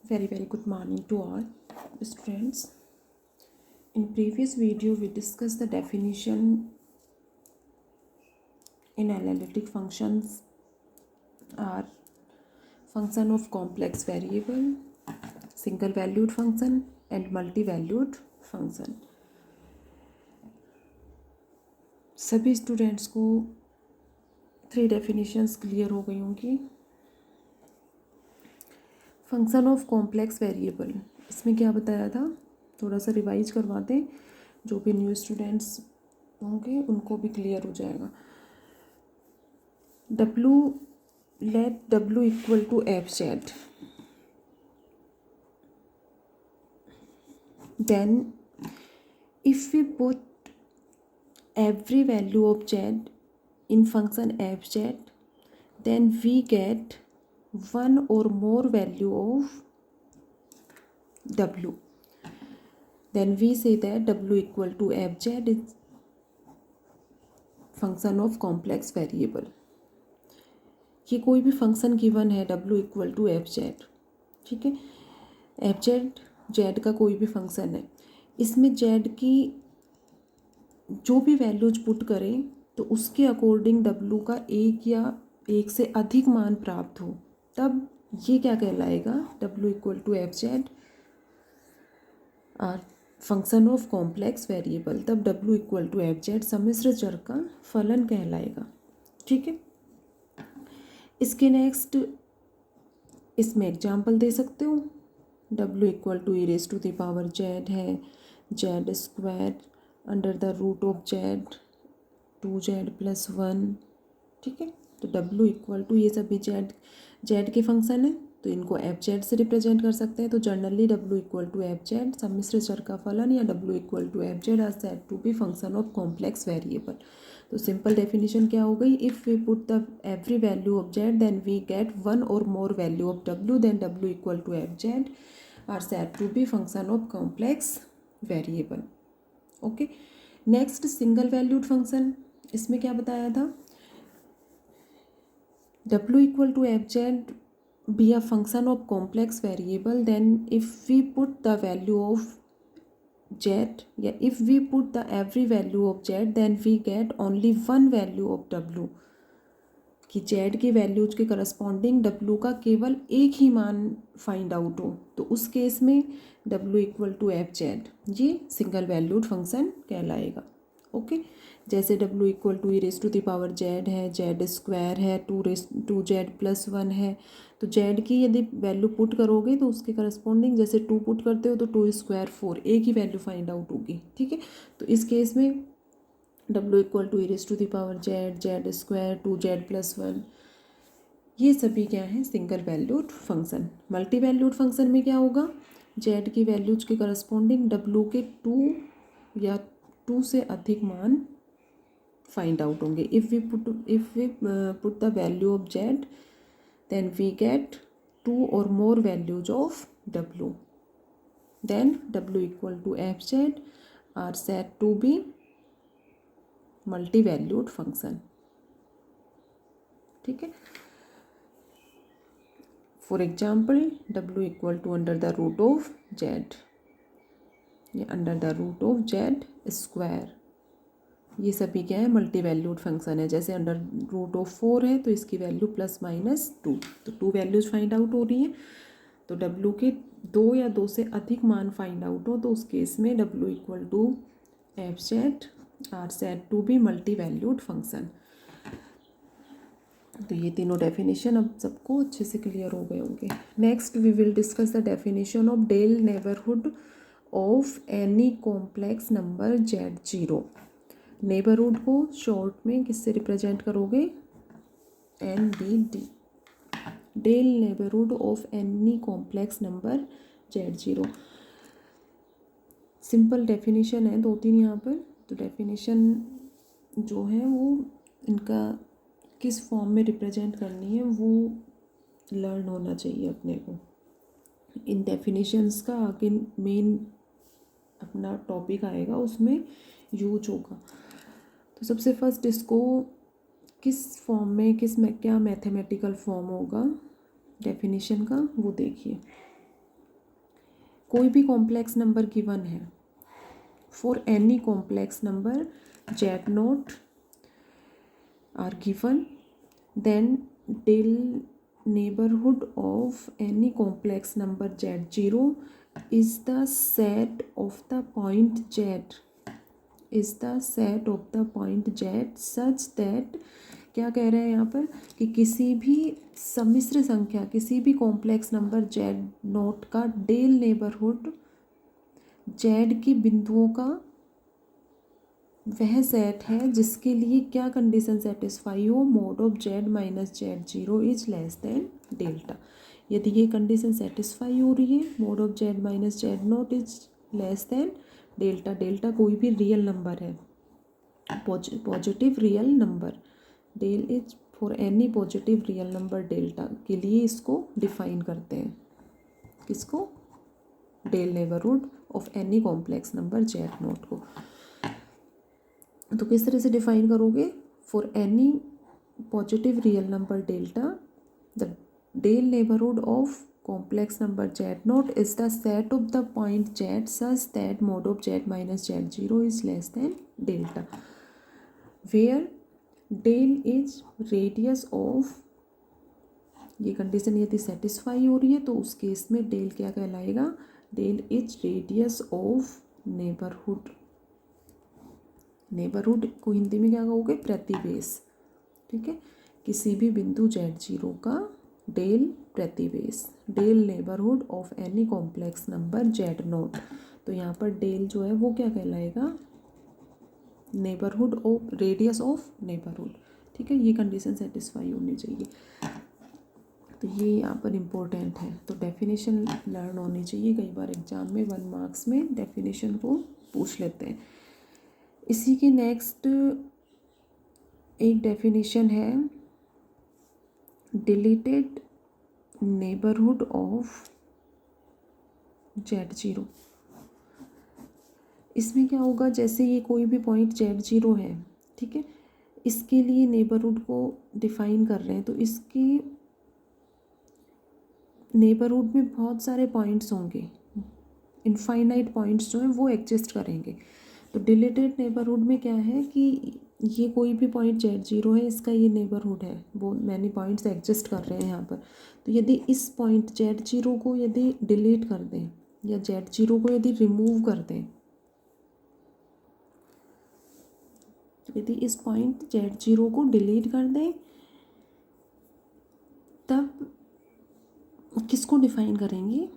Very good morning to all students. In previous video we discussed the definition in analytic functions are function of complex variable, single valued function and multi-valued function. सभी students को 3 definitions clear हो गई होंगी. Function of complex variable, इसमें क्या बताया था, थोड़ा सा रिवाइज करवा दें. जो भी न्यू स्टूडेंट्स होंगे उनको भी क्लियर हो जाएगा. let w equal to fz, then if we put every value of z in function fz, then we get one or more value of w. Then we say that w equal to fz is function of complex variable. ये कोई भी function given है w equal to F Z, ठीक है. F Z Z का कोई भी function है, इसमें जेड की जो भी वैल्यूज पुट करें तो उसके अकॉर्डिंग w का एक या एक से अधिक मान प्राप्त हो, तब ये क्या कहलाएगा, w equal to F Z और फंक्शन ऑफ कॉम्प्लेक्स वेरिएबल. तब w equal to F Z सम्मिश्र चर का फलन कहलाएगा, ठीक है. इसके नेक्स्ट इसमें एग्जाम्पल दे सकते हो. w equal to E raise to the power Z है, Z square under the root of Z 2z plus 1, ठीक है. तो w इक्वल टू ये सभी जेड के फंक्शन है तो इनको एफ जेड से रिप्रेजेंट कर सकते हैं. तो generally w equal to F Z सम्मिश्र चर का फलन या w equal to F Z are said to be function of complex variable. तो सिंपल डेफिनेशन क्या हो गई, if we put the every value of Z then we get one or more value of w, then w equal to F Z are said to be function of complex variable. Okay. Next single valued function, इसमें क्या बताया था, w equal to F Z be a function of complex variable, then if we put the value of z, yeah, if we put the every value of z then we get only one value of w, कि z की values के corresponding w का केवल एक ही मान find out हो, तो उस केस में w equal to F Z ये सिंगल वैल्यूड फंक्शन कहलाएगा. ओके. जैसे w equal to E raise to the power Z है, जेड स्क्वायर है, 2z प्लस 1 है, तो z की यदि वैल्यू पुट करोगे तो उसके करस्पॉन्डिंग जैसे 2 पुट करते हो तो 2 स्क्वायर 4, एक ही वैल्यू फाइंड आउट होगी, ठीक है. तो इस केस में w equal to E raise to the power Z, Z square 2z plus 1, ये सभी क्या है, single valued function. Multi valued function में क्या होगा, z की वैल्यूज के करस्पॉन्डिंग w के 2 या 2 से अधिक मान फाइंड आउट होंगे. If we put the value of z then we get 2 or more values of w, then w equal to fz are said to be multi-valued function, ठीक है. For example w equal to under the root of z, ये under the root of z square, ये सभी क्या है, multi valued function है. जैसे under root of 4 है तो इसकी वैल्यू प्लस माइनस 2, तो 2 वैल्यूज फाइंड आउट हो रही हैं. तो w के 2 या 2 से अधिक मान फाइंड आउट हो तो उस केस में w equal to F Z are said to be multi valued function. तो ये तीनों डेफिनेशन अब सबको अच्छे से क्लियर हो गए होंगे. Next we will discuss the definition of del neighbourhood of any complex number z0. Neighbourhood को शॉर्ट में किससे रिप्रेजेंट करोगे, NBD, del neighbourhood of any complex number z0. Simple definition है 2-3 यहाँ पर. तो डेफिनेशन जो है वो इनका किस फॉर्म में रिप्रेजेंट करनी है वो लर्न होना चाहिए अपने को. इन डेफिनेशंस का आगे मेन अपना टॉपिक आएगा उसमें यूज होगा. तो सबसे फर्स्ट इसको किस फॉर्म में, किस में क्या मैथमेटिकल फॉर्म होगा डेफिनेशन का वो देखिए. कोई भी कॉम्प्लेक्स नंबर गिवन है, for any complex number Z not are given, then del neighborhood of any complex number z0 is the set of the point z such that, क्या कह रहे हैं यहाँ पर कि किसी भी सम्मिश्र संख्या, किसी भी कॉम्प्लेक्स नंबर जेड नोट का डेल नेबरहुड जेड की बिंदुओं का वह सेट है जिसके लिए क्या कंडीशन सेटिस्फाई हो, mod of Z minus Z zero is less than delta. यदि ये कंडीशन सेटिस्फाई हो रही है, mod of Z minus Z not is less than delta, delta कोई भी रियल नंबर है, positive real number, del is for any positive real number delta के लिए इसको डिफाइन करते हैं, किसको, del neighbourhood of any complex number Z not को। तो किस तरह से डिफाइन करोगे, for any positive real number delta the del neighbourhood of complex number Z not is the set of the point Z such that mod of Z minus Z zero is less than delta, where del is radius of, ये condition यदि satisfy हो रही है तो उस case में del क्या कहलाएगा, del is radius of neighbourhood, neighbourhood को हिंदी में क्या कहोगे, प्रतिवेश, ठीक है, किसी भी बिंदु z0 का डेल प्रतिवेश, del neighbourhood of any complex number Z naught. तो यहाँ पर डेल जो है वो क्या कहलाएगा, neighbourhood of, radius of neighbourhood, ठीक है, ये कंडीशन सेटिस्फाई होनी चाहिए। तो ये यहाँ पर इम्पोर्टेंट है, तो डेफिनेशन लर्न होनी चाहिए, कई बार एग्जाम में 1 मार्क्स में डेफिनेशन को पूछ लेते हैं। इसी की नेक्स्ट एक डेफिनेशन है, डिलीटेड नेबरहुड ऑफ z0। इसमें क्या होगा, जैसे ये कोई भी पॉइंट z0 है, ठीक है, इसके लिए नेबरहुड को डिफाइन कर रहे हैं, तो इसके नेबरहुड में बहुत सारे पॉइंट्स होंगे, इनफाइनाइट पॉइंट्स जो हैं वो एग्जिस्ट करेंगे। तो डिलीटेड नेबरहुड में क्या है कि ये कोई भी पॉइंट z0 है, इसका ये नेबरहुड है, वो मैनी पॉइंट्स एग्जिस्ट कर रहे हैं यहाँ पर। तो यदि इस पॉइंट z0 को यदि डिलीट कर दें या z0 को यदि रिमूव कर दें, तो यदि इस पॉइंट z0 को डिलीट कर दें तब किसको डिफाइन करेंगे,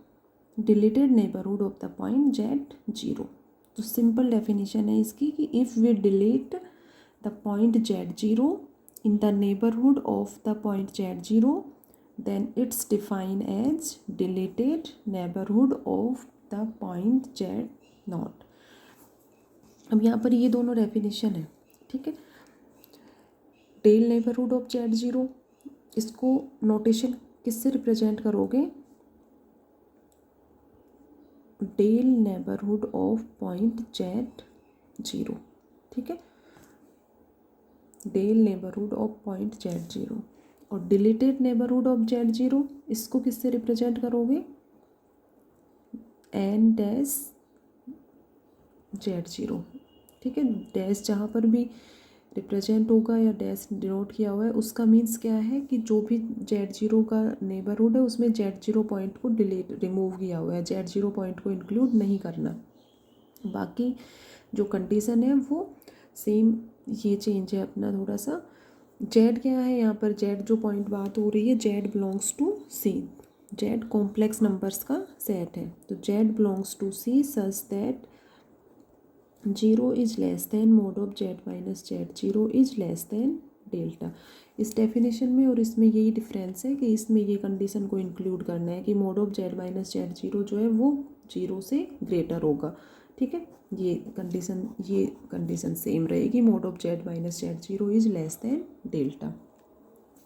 deleted neighbourhood of the point z0। तो सिंपल डेफिनेशन है इसकी कि if we delete the point z0 in the neighbourhood of the point z0 then it's define as deleted neighbourhood of the point z0। अब यहाँ पर ये दोनों definition है, ठीक है, डेल नेबरहुड ऑफ z0, इसको नोटेशन किससे रिप्रेजेंट करोगे, del neighbourhood of point z0, ठीक है, del neighbourhood of point z0। और डिलीटेड नेबरहुड ऑफ z0 इसको किससे रिप्रेजेंट करोगे, एन डैश z0, ठीक है, डैश जहाँ पर भी रिप्रेजेंट होगा या डैश डिनोट किया हुआ है उसका मीन्स क्या है कि जो भी z0 का नेबरहुड है उसमें z0 पॉइंट को रिमूव किया हुआ है, z0 पॉइंट को इंक्लूड नहीं करना। बाकी जो कंडीशन है वो सेम, ये चेंज है अपना थोड़ा सा। z क्या है यहाँ पर, z जो पॉइंट बात हो रही है, z belongs to c, z complex numbers का सेट है, तो z belongs to c such that 0 is less than mod of z minus z0 is less than delta. इस डेफिनेशन में और इसमें यही डिफरेंस है कि इसमें ये कंडीशन को इंक्लूड करना है कि mode of z minus z0 जो है वो 0 से ग्रेटर होगा, ठीक है, ये कंडीशन सेम रहेगी, mode of z minus z0 is less than delta,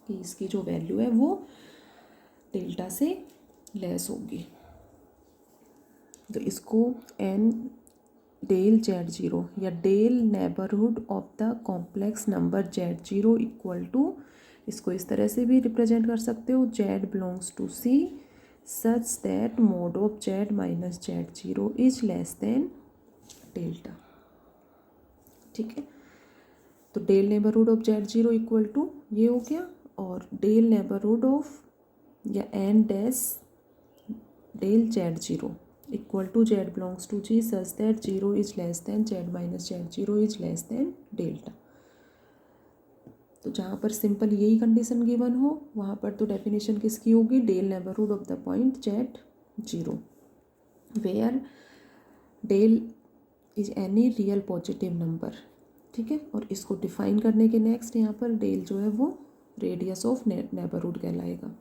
कि इसकी जो वैल्यू है वो डेल्टा से लेस होगी। तो इसको n डेल z0 या del neighbourhood of the complex number z0 equal to, इसको इस तरह से भी रिप्रेजेंट कर सकते हो, z belongs to c such that mod of z minus z0 is less than delta. ठीक है, तो del neighbourhood of z0 equal to ये हो गया, और डेल नेबरहुड ऑफ या N dash del z0 equal to z belongs to g such that 0 is less than z minus z0 is less than delta. तो जहाँ पर simple यही condition given हो वहाँ पर तो डेफिनेशन किसकी होगी, del neighbourhood of the point z0 where del is any real positive number. ठीक है, और इसको डिफाइन करने के नेक्स्ट यहाँ पर डेल जो है वो रेडियस ऑफ नेबरहुड कहलाएगा।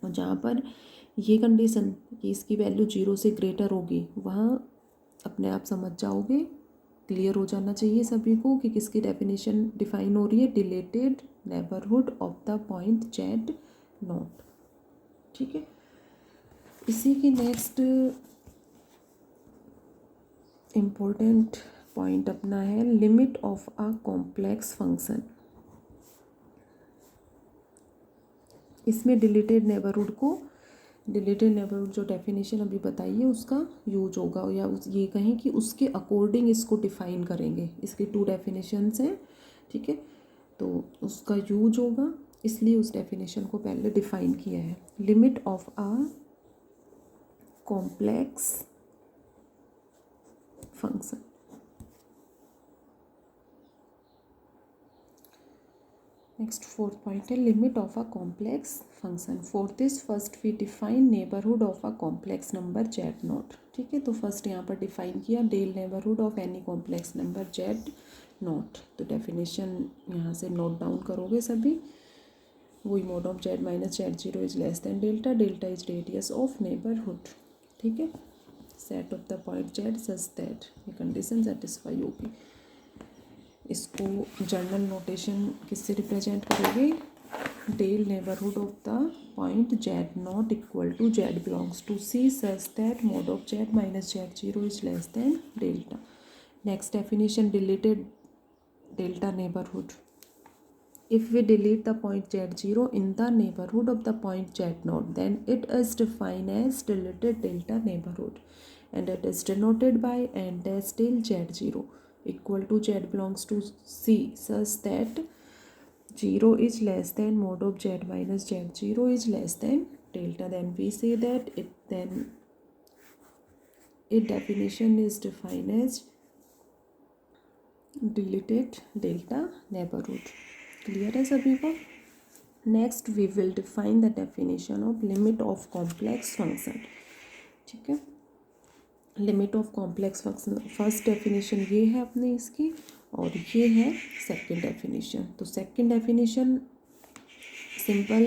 और जहाँ पर ये कंडीशन कि इसकी वैल्यू 0 से ग्रेटर होगी वहाँ अपने आप समझ जाओगे, क्लियर हो जाना चाहिए सभी को कि किसकी डेफिनेशन डिफाइन हो रही है, deleted neighbourhood of the point z0। ठीक है, इसी की नेक्स्ट इम्पोर्टेंट पॉइंट अपना है limit of a complex function. इसमें डिलीटेड नेबरहुड जो डेफिनेशन अभी बताइए उसका यूज होगा, या ये कहें कि उसके अकॉर्डिंग इसको डिफाइन करेंगे। इसकी 2 डेफिनेशंस हैं। ठीक है, तो उसका यूज होगा, इसलिए उस डेफिनेशन को पहले डिफाइन किया है। Limit of a complex function. Next fourth point है limit of a complex function. For this first we define neighbourhood of a complex number z0। ठीक है, तो फर्स्ट यहाँ पर डिफाइन किया del neighbourhood of any complex number z0। तो definition यहाँ से नोट डाउन करोगे सभी, वही mod of z minus z0 is less than delta, delta is radius of neighbourhood. ठीक है, set of the point z such that, ये condition satisfy होगी। इसको जर्नल नोटेशन किससे रिप्रेजेंट करोगे, del neighbourhood of the point z0 equal to z belongs to c such that mod of z minus z0 is less than delta. Next definition deleted delta neighbourhood. If we delete the point z0 in the neighborhood of the point z0, then it is defined as deleted delta neighborhood, and it is denoted by n dash del z0 equal to z belongs to c such that 0 is less than mod of z minus z0 is less than delta. Then we say that its definition is defined as deleted delta neighborhood. Clear है सभी को। Next we will define the definition of limit of complex function. ठीक है, limit of complex function first definition ये है अपने इसकी, और ये है सेकंड डेफिनेशन। तो सेकंड डेफिनेशन सिंपल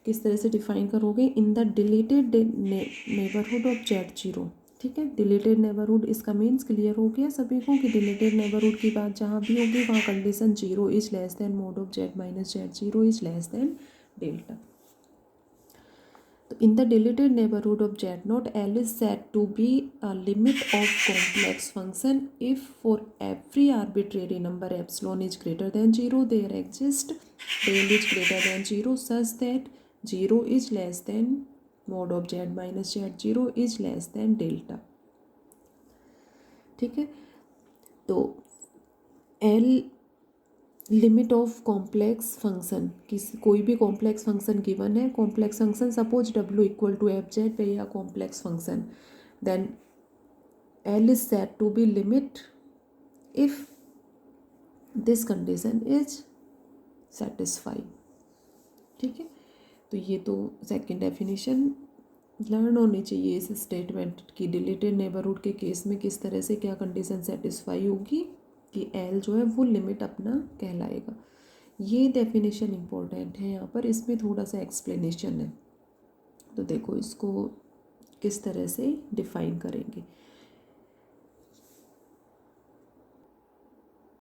किस तरह से डिफाइन करोगे, in the deleted neighbourhood of z0। ठीक है, डिलीटेड नेबरहुड इसका मीन्स क्लियर हो गया सभी को कि डिलीटेड नेबरहुड की बात जहाँ भी होगी वहाँ condition 0 is less than mod of z minus z0 is less than delta. तो in the deleted neighbourhood of z0 L is said to be a limit of complex function if for every arbitrary number epsilon is greater than 0 there exists del is greater than 0 such that 0 is less than mod of z minus z0 is less than delta. ठीक है, तो L limit of complex function, किसी कोई भी complex function given है, complex function suppose w equal to fz पे या complex function, then L is said to be limit if this condition is satisfy. ठीक है, तो ये तो सेकंड डेफिनेशन लर्न होनी चाहिए इस स्टेटमेंट की डिलीटेड नेबरहुड के केस में किस तरह से क्या कंडीशन सेटिस्फाई होगी कि L जो है वो लिमिट अपना कहलाएगा। ये डेफिनेशन इम्पोर्टेंट है यहाँ पर, इसमें थोड़ा सा एक्सप्लेनेशन है। तो देखो इसको किस तरह से डिफाइन करेंगे।